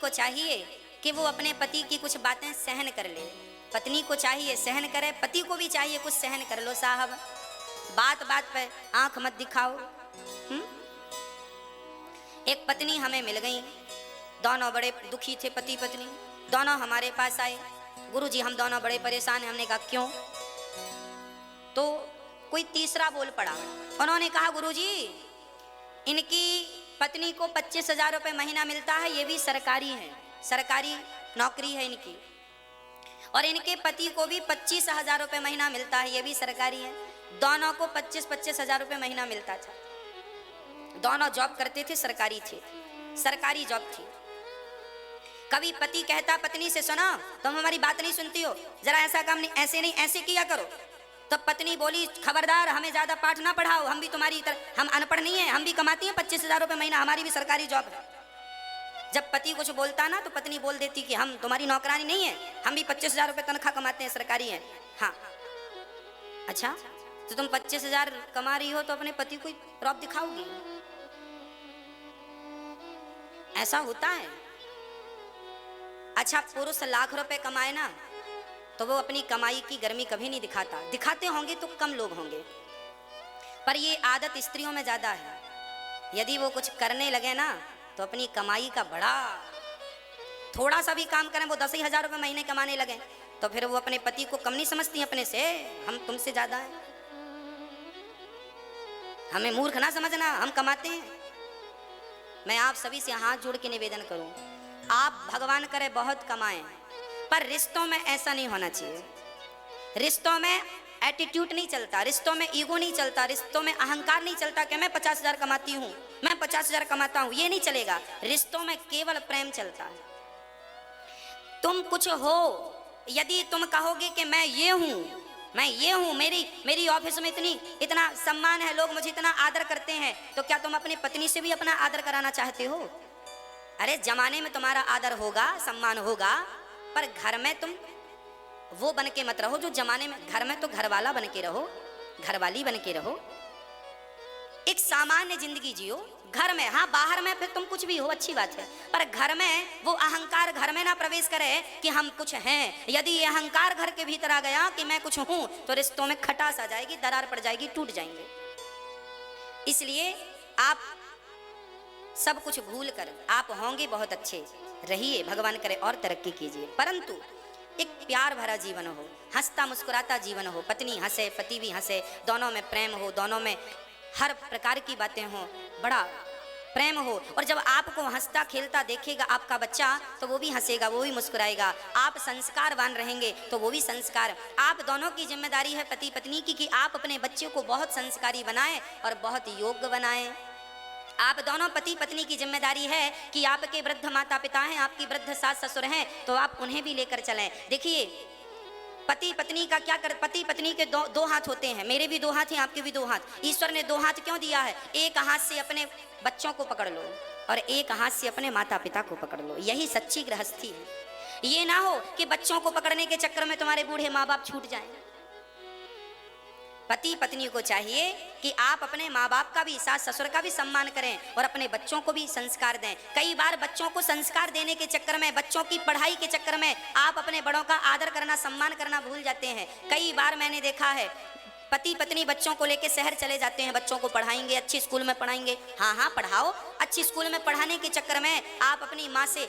को चाहिए कि वो अपने पति की कुछ बातें सहन कर ले। पत्नी को चाहिए सहन करे, पति को भी चाहिए कुछ सहन कर लो साहब। बात बात पे आंख मत दिखाओ। एक पत्नी हमें मिल गई, दोनों बड़े दुखी थे, पति पत्नी दोनों हमारे पास आए। गुरुजी हम दोनों बड़े परेशान हैं। हमने कहा क्यों? तो कोई तीसरा बोल पड़ा। उन्होंने कहा गुरुजी इनकी पत्नी को 25,000 रुपये महीना मिलता है, ये भी सरकारी है, सरकारी नौकरी है इनकी, और इनके पति को भी 25,000 रुपये महीना मिलता है, ये भी सरकारी है। दोनों को 25,000 रुपये महीना मिलता था। दोनों जॉब करते थे, सरकारी थे, सरकारी जॉब थी। कभी पति कहता पत्नी से सुना तुम हमारी बात नहीं सुनती हो, जरा ऐसा काम नहीं, ऐसे नहीं ऐसे किया करो। तो पत्नी बोली खबरदार हमें ज्यादा पाठ ना पढ़ाओ, हम भी तुम्हारी तरह, हम अनपढ़ नहीं है, हम भी कमाती हैं 25,000 रुपये महीना, हमारी भी सरकारी जॉब है। जब पति कुछ बोलता ना तो पत्नी बोल देती कि हम तुम्हारी नौकरानी नहीं है, हम भी 25,000 रुपये तनख्वाह कमाते हैं, सरकारी है। हाँ अच्छा, तो तुम 25,000 कमा रही हो तो अपने पति को रौब दिखाओगी? ऐसा होता है। अच्छा पुरुष लाख रुपए कमाए ना तो वो अपनी कमाई की गर्मी कभी नहीं दिखाता, दिखाते होंगे तो कम लोग होंगे, पर ये आदत स्त्रियों में ज्यादा है। यदि वो कुछ करने लगे ना तो अपनी कमाई का बड़ा, थोड़ा सा भी काम करें, वो 10,000 रुपये महीने कमाने लगे तो फिर वो अपने पति को कम नहीं समझती अपने से, हम तुमसे ज्यादा है, हमें मूर्ख ना समझना, हम कमाते हैं। मैं आप सभी से हाथ जोड़ के निवेदन करूं, आप भगवान करे बहुत कमाएं, पर रिश्तों में ऐसा नहीं होना चाहिए। रिश्तों में एटीट्यूड नहीं चलता, रिश्तों में ईगो नहीं चलता, रिश्तों में अहंकार नहीं चलता कि मैं 50,000 कमाती हूँ, मैं 50,000 कमाता हूँ, ये नहीं चलेगा। रिश्तों में केवल प्रेम चलता है। तुम कुछ हो, यदि तुम कहोगे कि मैं ये हूँ, मैं ये हूँ, मेरी ऑफिस में इतना सम्मान है, लोग मुझे इतना आदर करते हैं, तो क्या तुम अपनी पत्नी से भी अपना आदर कराना चाहते हो? अरे जमाने में तुम्हारा आदर होगा, सम्मान होगा, पर घर में तुम वो बन के मत रहो जो जमाने में, घर में तो घरवाला बन के रहो, घरवाली बन के रहो, एक सामान्य जिंदगी जियो घर में। हाँ बाहर में फिर तुम कुछ भी हो, अच्छी बात है, पर घर में वो अहंकार घर में ना प्रवेश करे कि हम कुछ हैं। यदि ये अहंकार घर के भीतर आ गया कि मैं कुछ हूं तो रिश्तों में खटास आ जाएगी, दरार पड़ जाएगी, टूट जाएंगे। इसलिए आप सब कुछ भूल कर आप होंगे बहुत अच्छे, रहिए, भगवान करे और तरक्की कीजिए, परंतु एक प्यार भरा जीवन हो, हंसता मुस्कुराता जीवन हो, पत्नी हंसे पति भी हंसे, दोनों में प्रेम हो, दोनों में हर प्रकार की बातें हो, बड़ा प्रेम हो। और जब आपको हंसता खेलता देखेगा आपका बच्चा तो वो भी हंसेगा, वो भी मुस्कुराएगा। आप संस्कारवान रहेंगे तो वो भी संस्कार। आप दोनों की जिम्मेदारी है पति पत्नी की कि आप अपने बच्चे को बहुत संस्कारी बनाएं और बहुत योग्य बनाएं। आप दोनों पति पत्नी की जिम्मेदारी है कि आपके वृद्ध माता पिता हैं, आपकी वृद्ध सास ससुर हैं, तो आप उन्हें भी लेकर चलें। देखिए पति पत्नी का क्या कर, पति पत्नी के दो हाथ होते हैं, मेरे भी 2 हाथ हैं, आपके भी 2 हाथ। ईश्वर ने 2 हाथ क्यों दिया है? एक हाथ से अपने बच्चों को पकड़ लो और एक हाथ से अपने माता पिता को पकड़ लो, यही सच्ची गृहस्थी है। ये ना हो कि बच्चों को पकड़ने के चक्कर में तुम्हारे बूढ़े माँ बाप छूट जाएं। पति पत्नी को चाहिए कि आप अपने माँ बाप का भी, सास ससुर का भी सम्मान करें और अपने बच्चों को भी संस्कार दें। कई बार बच्चों को संस्कार देने के चक्कर में, बच्चों की पढ़ाई के चक्कर में आप अपने बड़ों का आदर करना, सम्मान करना भूल जाते हैं। कई बार मैंने देखा है पति पत्नी बच्चों को लेकर शहर चले जाते हैं, बच्चों को पढ़ाएंगे, अच्छी स्कूल में पढ़ाएंगे। हाँ पढ़ाओ, अच्छी स्कूल में पढ़ाने के चक्कर में आप अपनी माँ से,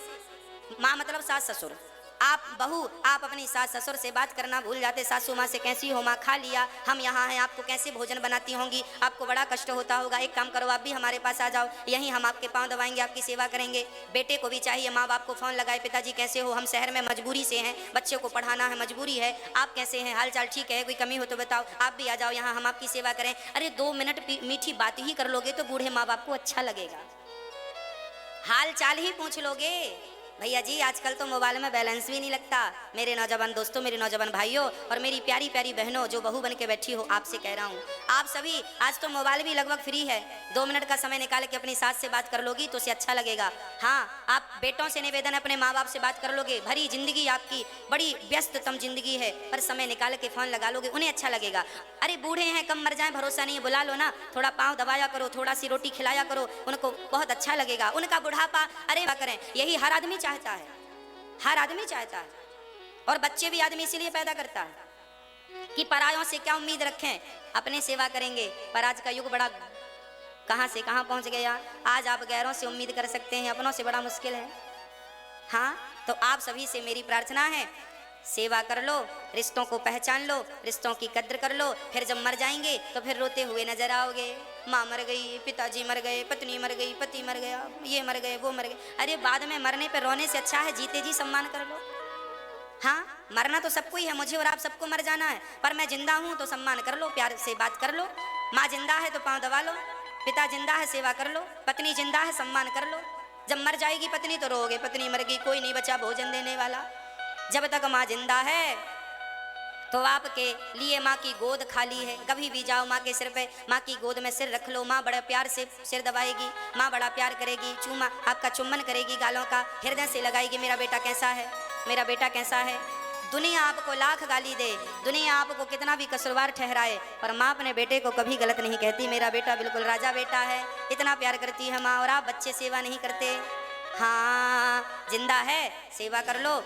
माँ मतलब सास ससुर, आप बहू, आप अपनी सास ससुर से बात करना भूल जाते। सासू माँ से कैसी हो माँ, खा लिया, हम यहाँ हैं, आपको कैसे भोजन बनाती होंगी, आपको बड़ा कष्ट होता होगा, एक काम करो आप भी हमारे पास आ जाओ, यहीं हम आपके पाँव दबाएंगे, आपकी सेवा करेंगे। बेटे को भी चाहिए माँ बाप को फ़ोन लगाए, पिताजी कैसे हो, हम शहर में मजबूरी से हैं, बच्चे को पढ़ाना है, मजबूरी है, आप कैसे हैं, हाल चाल ठीक है, कोई कमी हो तो बताओ, आप भी आ जाओ यहाँ, हम आपकी सेवा करें। अरे 2 मिनट मीठी बात ही कर लोगे तो बूढ़े माँ बाप को अच्छा लगेगा, हाल चाल ही पूछ लोगे। भैया जी आजकल तो मोबाइल में बैलेंस भी नहीं लगता। मेरे नौजवान दोस्तों, मेरे नौजवान भाइयों और मेरी प्यारी प्यारी बहनों जो बहू बन के बैठी हो, आपसे कह रहा हूँ, आप सभी आज तो मोबाइल भी लगभग फ्री है, 2 मिनट का समय निकाल के अपनी सास से बात कर लोगी तो उसे अच्छा लगेगा। हाँ आप बेटों से निवेदन, अपने माँ बाप से बात कर लोगे, भरी जिंदगी आपकी, बड़ी व्यस्ततम जिंदगी है, पर समय निकाल के फ़ोन लगा लोगे, उन्हें अच्छा लगेगा। अरे बूढ़े हैं, कम मर जाए भरोसा नहीं है, बुला लो ना, थोड़ा पाँव दबाया करो, थोड़ा सी रोटी खिलाया करो, उनको बहुत अच्छा लगेगा। उनका बुढ़ापा अरे करें, यही हर आदमी चाहता है, हर आदमी चाहता है। और बच्चे भी आदमी इसीलिए पैदा करता है कि परायों से क्या उम्मीद रखें, अपने सेवा करेंगे। पर आज का युग बड़ा कहाँ से कहाँ पहुँच गया। आज आप गैरों से उम्मीद कर सकते हैं, अपनों से बड़ा मुश्किल है। हाँ, तो आप सभी से मेरी प्रार्थना है, सेवा कर लो, रिश्तों को पहचान लो, रिश्तों की कद्र कर लो। फिर जब मर जाएंगे तो फिर रोते हुए नजर आओगे, माँ मर गई, पिताजी मर गए, पत्नी मर गई, पति मर गया, ये मर गए, वो मर गए। अरे बाद में मरने पर रोने से अच्छा है जीते जी सम्मान कर लो। हाँ, मरना तो सबको ही है, मुझे और आप सबको मर जाना है, पर मैं जिंदा हूँ तो सम्मान कर लो, प्यार से बात कर लो। माँ जिंदा है तो पाँव दबा लो, पिता जिंदा है सेवा कर लो, पत्नी जिंदा है सम्मान कर लो। जब मर जाएगी पत्नी तो रोगे, पत्नी मर गई, कोई नहीं बचा भोजन देने वाला। जब तक माँ जिंदा है तो आपके लिए माँ की गोद खाली है। कभी भी जाओ माँ के सिर पे, माँ की गोद में सिर रख लो, माँ बड़ा प्यार से सिर दबाएगी, माँ बड़ा प्यार करेगी, चूमा आपका चुम्बन करेगी, गालों का हृदय से लगाएगी, मेरा बेटा कैसा है, मेरा बेटा कैसा है। दुनिया आपको लाख गाली दे, दुनिया आपको कितना भी कसूरवार ठहराए, पर माँ अपने बेटे को कभी गलत नहीं कहती, मेरा बेटा बिल्कुल राजा बेटा है। इतना प्यार करती है माँ। और आप बच्चे सेवा नहीं करते। हाँ, जिंदा है सेवा कर लो,